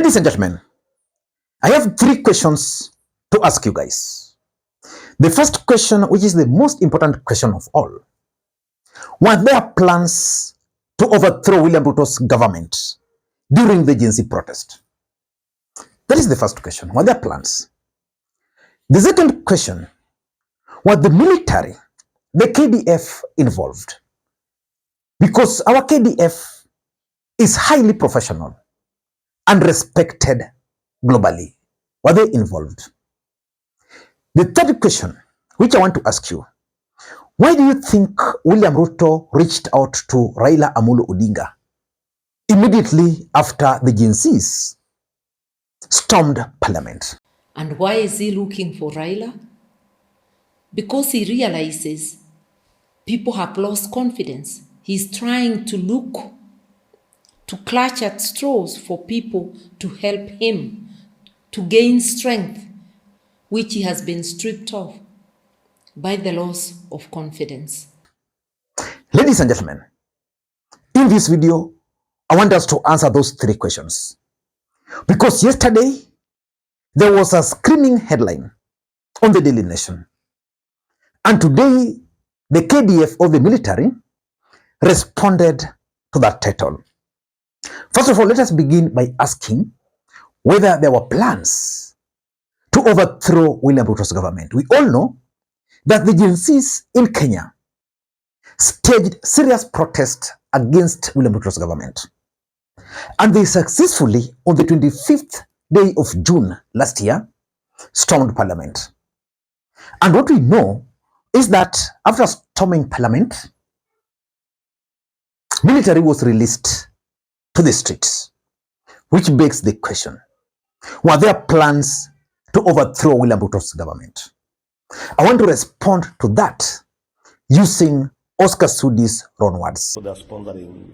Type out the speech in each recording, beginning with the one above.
Ladies and gentlemen, I have 3 questions to ask you guys. The first question, which is the most important question of all, were there plans to overthrow William Ruto's government during the Gen Z protest? That is the first question. Were there plans? The second question, was the military, the KDF, involved? Because our KDF is highly professional and respected globally. Were they involved? The third question, which I want to ask you, why do you think William Ruto reached out to Raila Odinga immediately after the Gen Zs stormed parliament? And why is he looking for Raila? Because he realizes people have lost confidence. He's trying to clutch at straws for people to help him to gain strength, which he has been stripped of by the loss of confidence. Ladies and gentlemen, in this video, I want us to answer those 3 questions. Because yesterday, there was a screaming headline on the Daily Nation. And today, the KDF of the military responded to that title. First of all, let us begin by asking whether there were plans to overthrow William Ruto's government. We all know that the Gen Zs in Kenya staged serious protest against William Ruto's government. And they successfully, on the 25th day of June last year, stormed parliament. And what we know is that after storming parliament, military was released to the streets, which begs the question, were there plans to overthrow William Ruto's government? I want to respond to that using Oscar Sudi's own words. They're sponsoring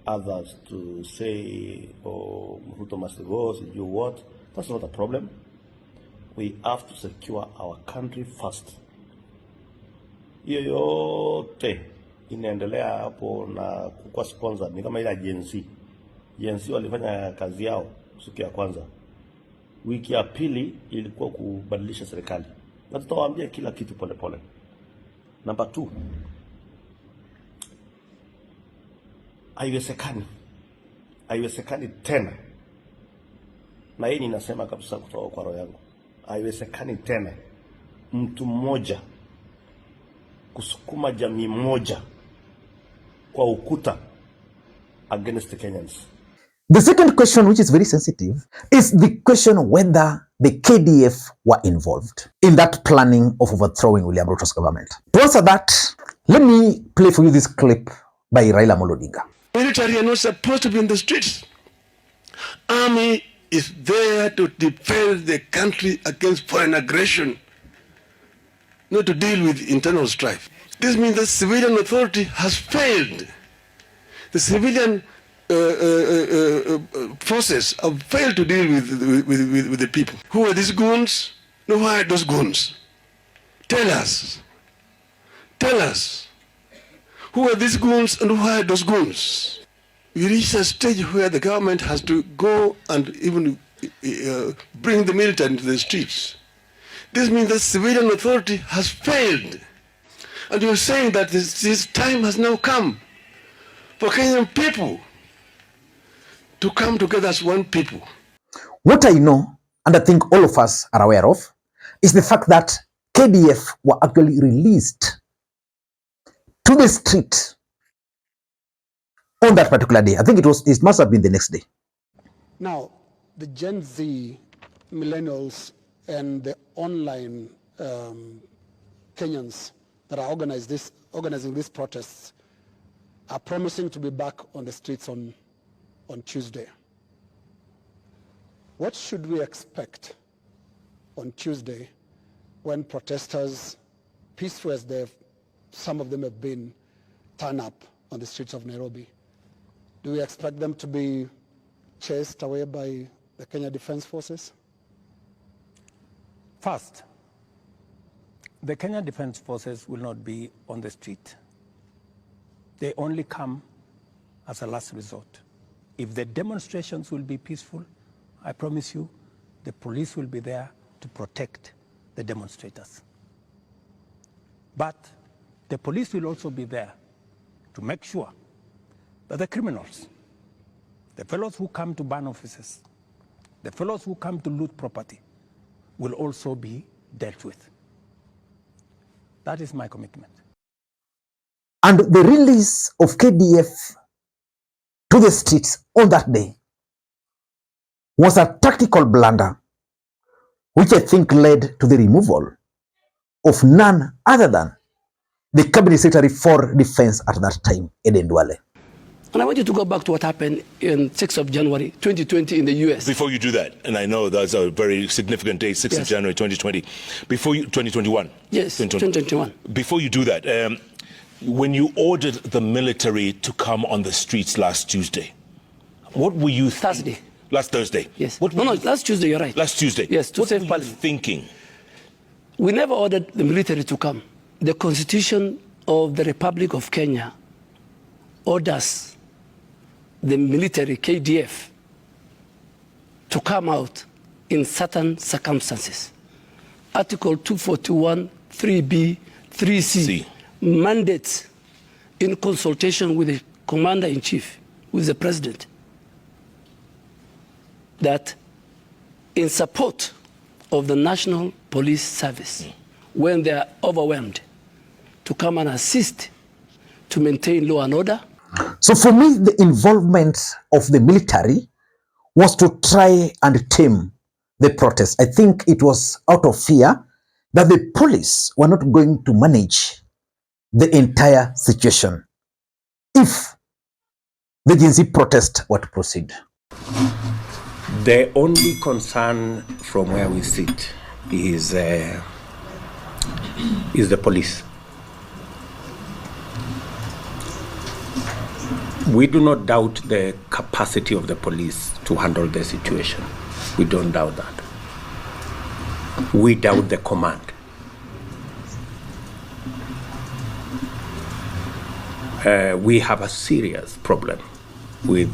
others to say, oh, Ruto must go, so you what? That's not a problem. We have to secure our country first. Yoyote inaendelea hapo na kukua sponsor ni kama ile Gen Z. Gen Z walifanya kazi yao siku ya kwanza. Wiki ya pili ilikuwa kubadilisha serikali. Na tutawaambia kila kitu pole pole. Number 2. Haiwezekani tena. Na hii ninasema kabisa kutoka kwa roho yangu. Haiwezekani tena mtu mmoja kusukuma jamii moja kwa ukuta against the Kenyans. The second question, which is very sensitive, is the question whether the KDF were involved in that planning of overthrowing William Ruto's government. To answer that, let me play for you this clip by Raila Odinga. Military are not supposed to be in the streets. Army is there to defend the country against foreign aggression, not to deal with internal strife. This means the civilian authority has failed. The civilian forces have failed to deal with the people. Who are these goons? No, who are those goons? Tell us. Tell us. Who are these goons and who are those goons? We reach a stage where the government has to go and even bring the military into the streets. This means the civilian authority has failed. And you're saying that this time has now come for Kenyan people to come together as one people. What I know, and I think all of us are aware of, is the fact that KDF were actually released to the street on that particular day. I think it must have been the next day. Now, the Gen Z, millennials, and the online Kenyans that are organizing these protests are promising to be back on the streets on Tuesday. What should we expect on Tuesday when protesters, peaceful as some of them have been, turn up on the streets of Nairobi? Do we expect them to be chased away by the Kenya Defense Forces? First, the Kenya Defense Forces will not be on the street. They only come as a last resort. If the demonstrations will be peaceful, I promise you, the police will be there to protect the demonstrators. But the police will also be there to make sure that the criminals, the fellows who come to burn offices, the fellows who come to loot property, will also be dealt with. That is my commitment. And the release of KDF to the streets on that day was a tactical blunder, which I think led to the removal of none other than the Cabinet Secretary for Defense at that time, Eden Duale. And I want you to go back to what happened in 6th of January 2020 in the US. Before you do that, and I know that's a very significant date, 6th of January 2020, 2021. Yes, 2021. Before you do that, when you ordered the military to come on the streets last Tuesday, what were you Thursday. Last Thursday? Yes. No, last Tuesday, you're right. Last Tuesday? Yes, to save Parliament. What were you thinking? We never ordered the military to come. The Constitution of the Republic of Kenya orders the military, KDF, to come out in certain circumstances. Article 241, 3B, 3C mandates, in consultation with the Commander-in-Chief, with the President, that in support of the National Police Service, when they are overwhelmed, to come and assist to maintain law and order. So for me, the involvement of the military was to try and tame the protest. I think it was out of fear that the police were not going to manage the entire situation if the Gen Z protest were to proceed. The only concern from where we sit is the police. We do not doubt the capacity of the police to handle the situation. We don't doubt that. We doubt the command. We have a serious problem with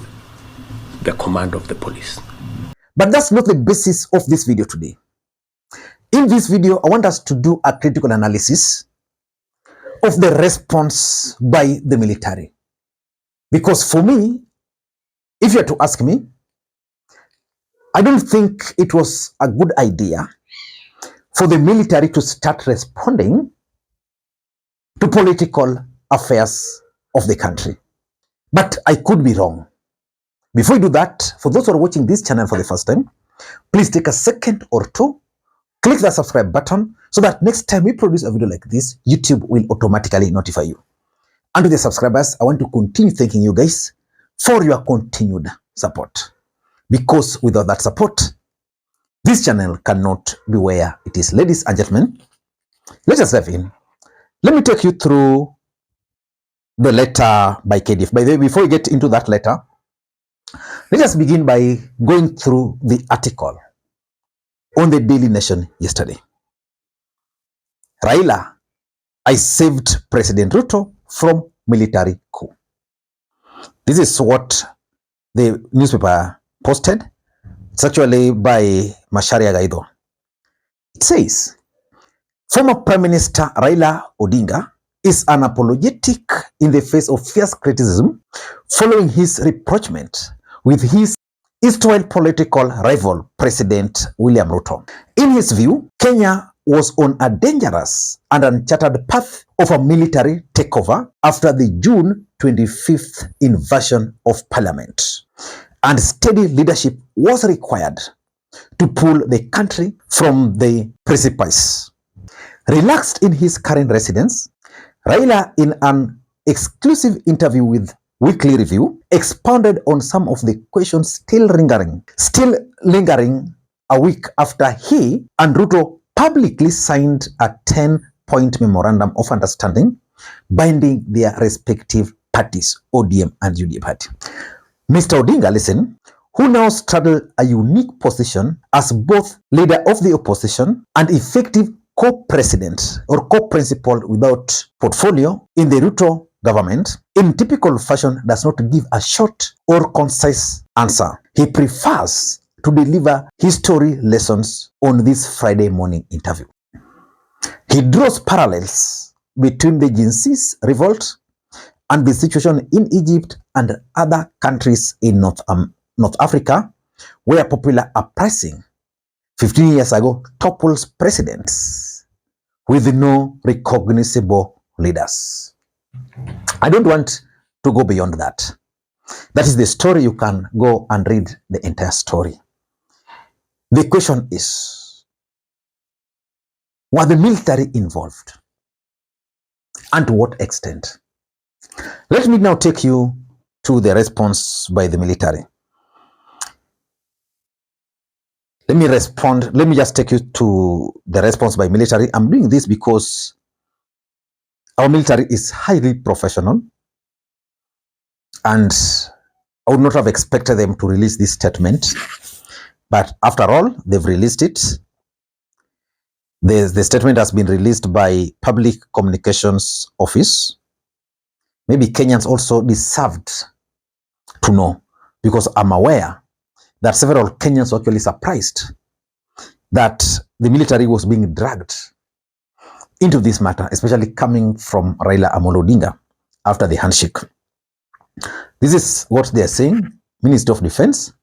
the command of the police. But that's not the basis of this video today. In this video, I want us to do a critical analysis of the response by the military. Because for me, if you are to ask me, I don't think it was a good idea for the military to start responding to political affairs of the country. But I could be wrong. Before we do that, for those who are watching this channel for the first time, please take a second or two, click the subscribe button so that next time we produce a video like this, YouTube will automatically notify you. And to the subscribers, I want to continue thanking you guys for your continued support. Because without that support, this channel cannot be where it is. Ladies and gentlemen, let us dive in. Let me take you through the letter by KDF. By the way, before we get into that letter, let us begin by going through the article on the Daily Nation yesterday. Raila, I saved President Ruto from military coup. This is what the newspaper posted. It's actually by Macharia Gaido. It says, former Prime Minister Raila Odinga is unapologetic in the face of fierce criticism following his rapprochement with his erstwhile political rival, President William Ruto. In his view, Kenya was on a dangerous and uncharted path of a military takeover after the June 25th invasion of Parliament, and steady leadership was required to pull the country from the precipice. Relaxed in his current residence, Raila, in an exclusive interview with Weekly Review, expounded on some of the questions still lingering a week after he and Ruto publicly signed a 10-point memorandum of understanding binding their respective parties, ODM and UDA party. Mr. Odinga, listen, who now straddle a unique position as both leader of the opposition and effective co-president or co-principal without portfolio in the Ruto government, in typical fashion does not give a short or concise answer. He prefers to deliver history lessons on this Friday morning interview. He draws parallels between the Gen Z's revolt and the situation in Egypt and other countries in North Africa, where popular uprising 15 years ago topples presidents with no recognizable leaders. I don't want to go beyond that. That is the story. You can go and read the entire story. The question is, were the military involved? And to what extent? Let me now take you to the response by the military. Let me just take you to the response by military. I'm doing this because our military is highly professional, and I would not have expected them to release this statement. But after all, they've released it. The statement has been released by Public Communications Office. Maybe Kenyans also deserved to know, because I'm aware that several Kenyans were actually surprised that the military was being dragged into this matter, especially coming from Raila Odinga after the handshake. This is what they are saying. Ministry of Defense,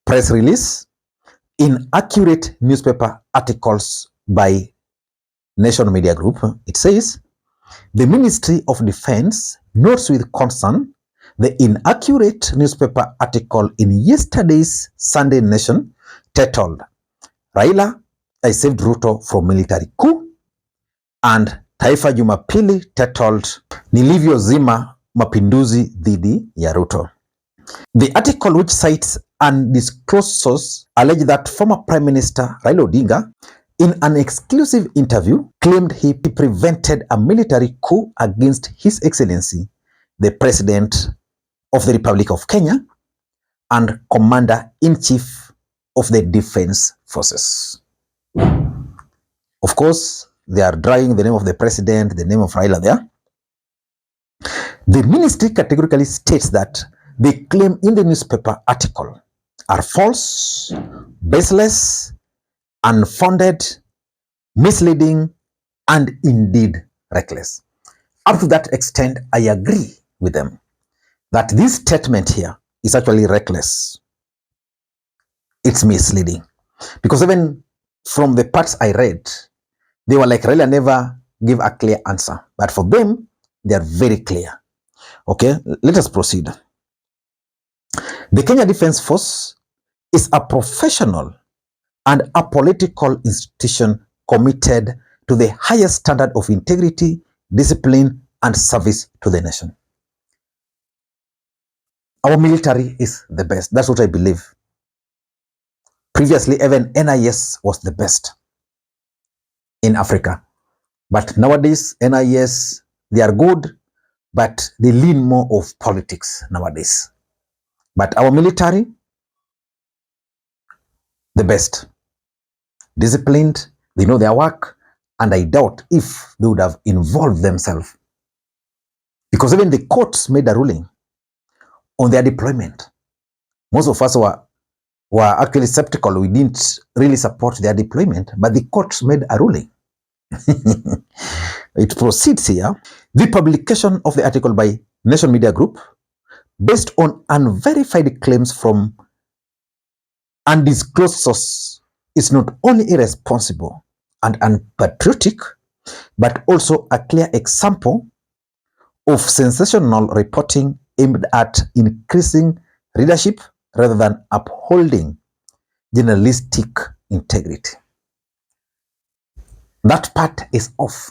press release, inaccurate newspaper articles by Nation Media Group. It says, the Ministry of Defense notes with concern the inaccurate newspaper article in yesterday's Sunday Nation titled, Raila, I saved Ruto from military coup, and Taifa Jumapili titled, Nilivyozima mapinduzi dhidi ya Ruto. The article, which cites undisclosed source, alleged that former Prime Minister Raila Odinga, in an exclusive interview, claimed he prevented a military coup against His Excellency, the President of the Republic of Kenya and Commander-in-Chief of the Defense Forces. Of course, they are drawing the name of the President, the name of Raila there. The ministry categorically states that the claim in the newspaper article are false, baseless, unfounded, misleading, and indeed reckless. Up to that extent, I agree with them that this statement here is actually reckless. It's misleading. Because even from the parts I read, they were like, Raila never gave a clear answer. But for them, they are very clear. Okay, let us proceed. The Kenya Defense Force is a professional and a political institution committed to the highest standard of integrity, discipline, and service to the nation. Our military is the best. That's what I believe. Previously, even NIS was the best in Africa. But nowadays, NIS, they are good, but they lean more of politics nowadays. But our military, the best. Disciplined, they know their work, and I doubt if they would have involved themselves. Because even the courts made a ruling on their deployment. Most of us were actually skeptical. We didn't really support their deployment, but the courts made a ruling. It proceeds here. The publication of the article by Nation Media Group, based on unverified claims from undisclosed source, is not only irresponsible and unpatriotic, but also a clear example of sensational reporting aimed at increasing readership rather than upholding journalistic integrity. That part is off.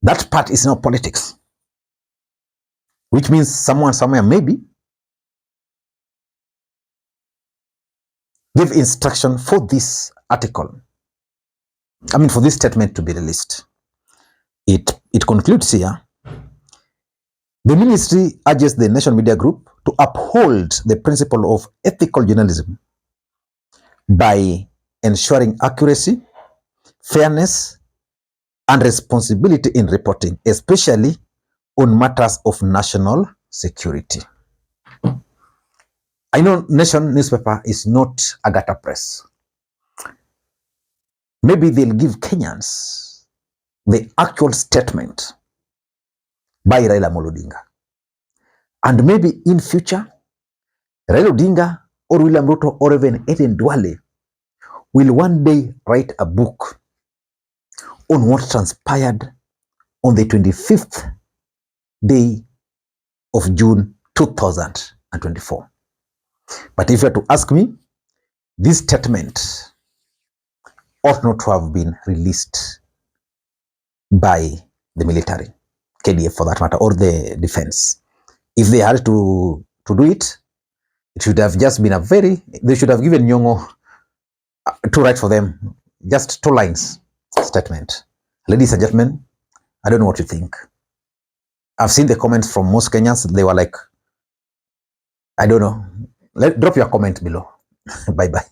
That part is not politics. Which means someone somewhere maybe gave instruction for this article. For this statement to be released. It concludes here. The ministry urges the Nation Media Group to uphold the principle of ethical journalism by ensuring accuracy, fairness, and responsibility in reporting, especially on matters of national security. I know Nation newspaper is not a gutter press. Maybe they'll give Kenyans the actual statement by Raila Odinga. And maybe in future, Raila Odinga or William Ruto or even Eden Duale will one day write a book on what transpired on the 25th day of June 2024. But if you were to ask me, this statement ought not to have been released by the military, KDF for that matter, or the defense. If they had to do it, it should have just been they should have given Nyong'o to write for them, just 2 lines statement. Ladies and gentlemen, I don't know what you think. I've seen the comments from most Kenyans. They were like, I don't know. Drop your comment below. Bye-bye.